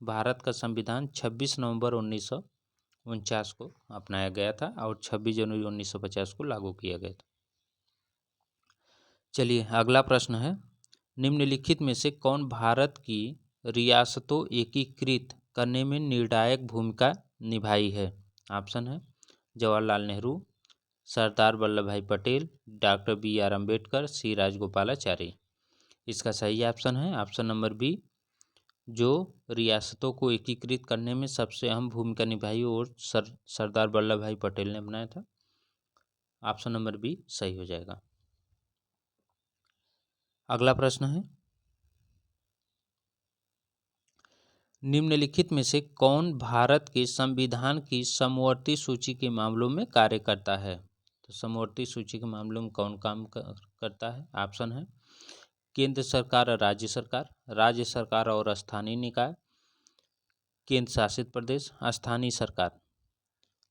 भारत का संविधान 26 नवंबर 1949 को अपनाया गया था और 26 जनवरी 1950 को लागू किया गया था। चलिए अगला प्रश्न है, निम्नलिखित में से कौन भारत की रियासतों एकीकृत करने में निर्णायक भूमिका निभाई है? ऑप्शन है जवाहरलाल नेहरू, सरदार वल्लभ भाई पटेल, डॉक्टर BR अम्बेडकर, सी राजगोपालाचारी। इसका सही ऑप्शन है ऑप्शन नंबर बी, जो रियासतों को एकीकृत करने में सबसे अहम भूमिका निभाई और सरदार वल्लभ भाई पटेल ने बनाया था। ऑप्शन नंबर बी सही हो जाएगा। अगला प्रश्न है, निम्नलिखित में से कौन भारत के संविधान की समवर्ती सूची के मामलों में कार्य करता है? तो समवर्ती सूची के मामलों में कौन काम करता है? ऑप्शन है केंद्र सरकार और राज्य सरकार, राज्य सरकार और स्थानीय निकाय, केंद्र शासित प्रदेश, स्थानीय सरकार।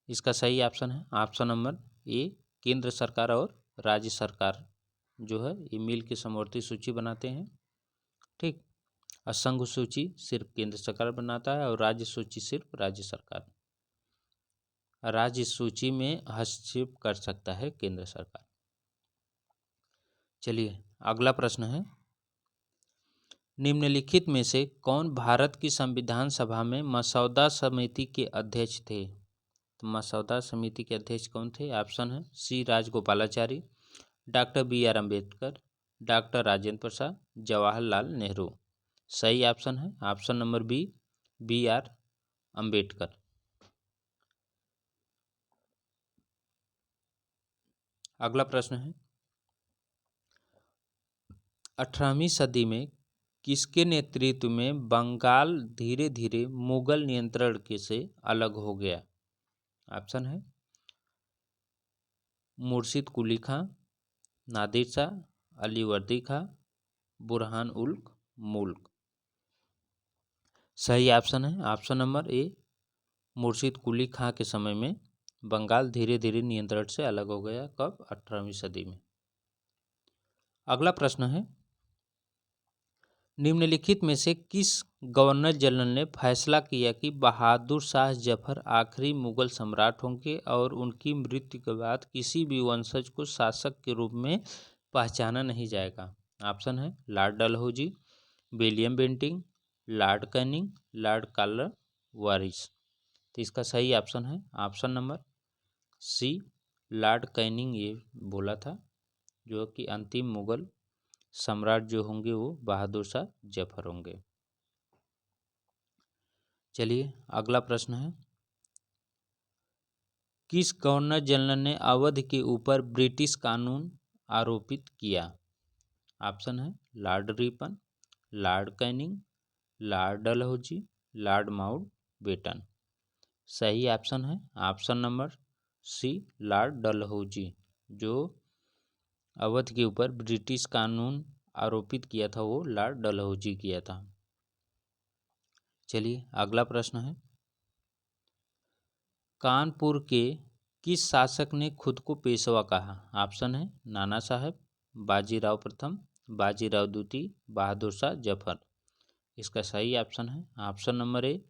इसका सही ऑप्शन है ऑप्शन नंबर ए, केंद्र सरकार और राज्य सरकार जो है ये मिल के समवर्ती सूची बनाते हैं। ठीक, असंघ सूची सिर्फ केंद्र सरकार बनाता है और राज्य सूची सिर्फ राज्य सरकार। राज्य सूची में हस्तक्षेप कर सकता है केंद्र सरकार। चलिए अगला प्रश्न है, निम्नलिखित में से कौन भारत की संविधान सभा में मसौदा समिति के अध्यक्ष थे? तो मसौदा समिति के अध्यक्ष कौन थे? ऑप्शन है C Rajagopalachari, doctor BR Ambedkar, doctor Rajendra Prasad, Jawaharlal Nehru. सही ऑप्शन है option number B, BR Ambedkar. अगला प्रश्न है, 18वीं सदी में किसके नेतृत्व में बंगाल धीरे धीरे मुगल नियंत्रण के से अलग हो गया? ऑप्शन है मुर्शिद कुली खां, नादिर शाह, अलीवर्दी खां, बुरहान उल मुल्क। सही ऑप्शन है ऑप्शन नंबर ए, मुर्शिद कुली खां के समय में बंगाल धीरे धीरे नियंत्रण से अलग हो गया। कब? 18वीं सदी में। अगला प्रश्न है, निम्नलिखित में से किस गवर्नर जनरल ने फैसला किया कि बहादुर शाह जफर आखिरी मुगल सम्राट होंगे और उनकी मृत्यु के बाद किसी भी वंशज को शासक के रूप में पहचाना नहीं जाएगा? ऑप्शन है Lord Dalhousie, William Bentinck, Lord Canning, Lord Cornwallis. तो इसका सही ऑप्शन है option number C, Lord Canning ये बोला था जो कि अंतिम मुगल सम्राट जो होंगे वो बहादुर शाह जफर होंगे। चलिए अगला प्रश्न है, किस गवर्नर जनरल ने अवध के ऊपर ब्रिटिश कानून आरोपित किया? ऑप्शन है Lord Ripon, Lord Canning, Lord Dalhousie, Lord Mountbatten. सही ऑप्शन है option number C, Lord Dalhousie. जो अवध के ऊपर ब्रिटिश कानून आरोपित किया था वो लॉर्ड डलहौजी किया था। चलिए अगला प्रश्न है, कानपुर के किस शासक ने खुद को पेशवा कहा? ऑप्शन है नाना साहब, बाजीराव प्रथम, बाजीराव द्वितीय, बहादुर शाह जफर। इसका सही ऑप्शन है option number A,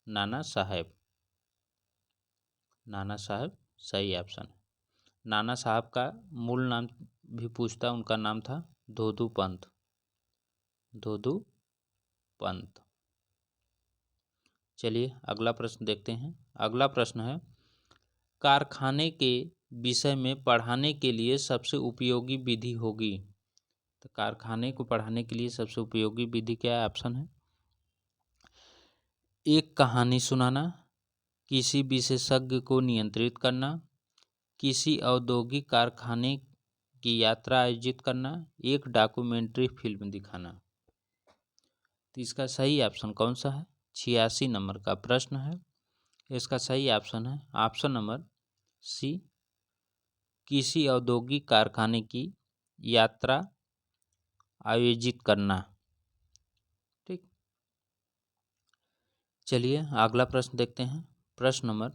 Nana Saheb. Nana Saheb सही ऑप्शन है। नाना साहब का मूल नाम भी पूछता, उनका नाम था धोधू पंत। धोधू पंत। चलिए अगला प्रश्न देखते हैं। अगला प्रश्न है, कारखाने के विषय में पढ़ाने के लिए सबसे उपयोगी विधि होगी। तो कारखाने को पढ़ाने के लिए सबसे उपयोगी विधि क्या है? ऑप्शन है, एक कहानी सुनाना, किसी विशेषज्ञ को नियंत्रित करना, किसी औद्योगिक कारखाने की यात्रा आयोजित करना, एक डॉक्यूमेंट्री फिल्म दिखाना। तो इसका सही ऑप्शन कौन सा है? 86 नंबर का प्रश्न है। इसका सही ऑप्शन है ऑप्शन नंबर सी, किसी औद्योगिक कारखाने की यात्रा आयोजित करना। ठीक, चलिए अगला प्रश्न देखते हैं। प्रश्न नंबर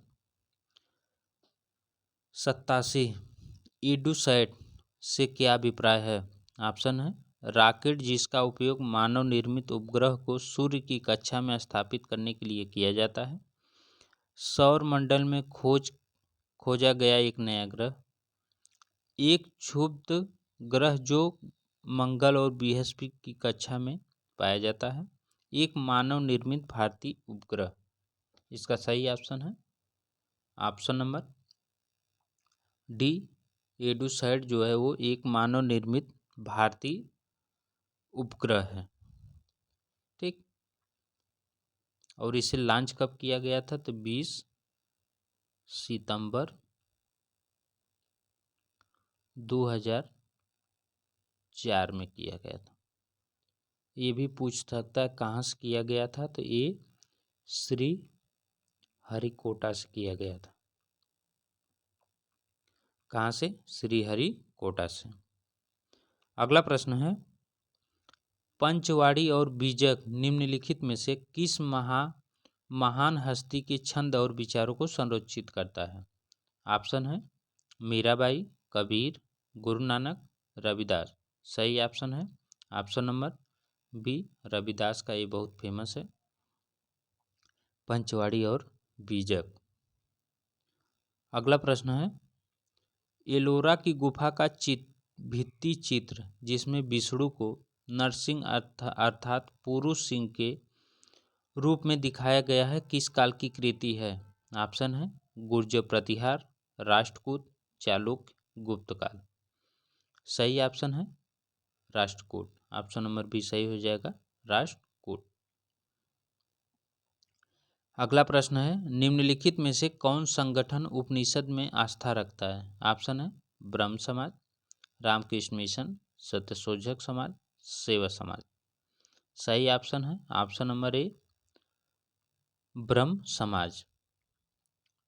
87, ईडूसैट से क्या अभिप्राय है? ऑप्शन है, रॉकेट जिसका उपयोग मानव निर्मित उपग्रह को सूर्य की कक्षा में स्थापित करने के लिए किया जाता है, सौर मंडल में खोजा गया एक नया ग्रह, एक क्षुब्ध ग्रह जो मंगल और बृहस्पति की कक्षा में पाया जाता है, एक मानव निर्मित भारतीय उपग्रह। इसका सही ऑप्शन है ऑप्शन नंबर डी, एडूसैट जो है वो एक मानव निर्मित भारतीय उपग्रह है। ठीक, और इसे लॉन्च कब किया गया था? तो 20 सितंबर 2004 में किया गया था। ये भी पूछ सकता है कहाँ से किया गया था, तो ये श्री हरिकोटा से किया गया था। कहाँ से? श्री हरिकोटा से। अगला प्रश्न है, पंचवाड़ी और बीजक निम्नलिखित में से किस महान हस्ती के छंद और विचारों को संरक्षित करता है? ऑप्शन है, मीराबाई, कबीर, गुरु नानक, रविदास। सही ऑप्शन है ऑप्शन नंबर बी, रविदास का। ये बहुत फेमस है, पंचवाड़ी और बीजक। अगला प्रश्न है, एलोरा की गुफा का भित्ति चित्र जिसमें विष्णु को नरसिंह अर्थात पुरुष सिंह के रूप में दिखाया गया है, किस काल की कृति है? ऑप्शन है, गुर्जर प्रतिहार, राष्ट्रकूट, चालुक्य, गुप्त काल। सही ऑप्शन है राष्ट्रकूट। ऑप्शन नंबर बी सही हो जाएगा, राष्ट्रकूट। अगला प्रश्न है, निम्नलिखित में से कौन संगठन उपनिषद में आस्था रखता है? ऑप्शन है, ब्रह्म समाज, रामकृष्ण मिशन, सत्यशोधक समाज, सेवा समाज। सही ऑप्शन है ऑप्शन नंबर ए, ब्रह्म समाज।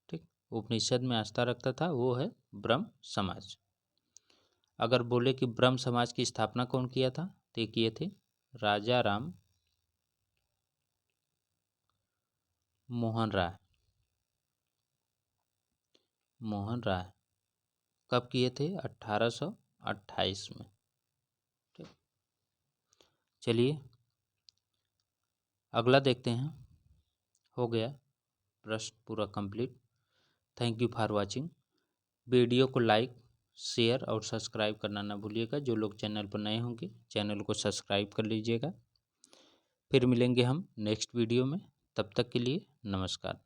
ठीक, उपनिषद में आस्था रखता था वो है ब्रह्म समाज। अगर बोले कि ब्रह्म समाज की स्थापना कौन किया था, तो ये किए थे राजा राम मोहन राय। मोहन राय कब किए थे? 1828 में। ठीक, चलिए अगला देखते हैं। हो गया प्रश्न पूरा complete. Thank you for watching. Video को लाइक, शेयर और सब्सक्राइब करना ना भूलिएगा। जो लोग चैनल पर नए होंगे चैनल को सब्सक्राइब कर लीजिएगा। फिर मिलेंगे हम नेक्स्ट वीडियो में, तब तक के लिए नमस्कार।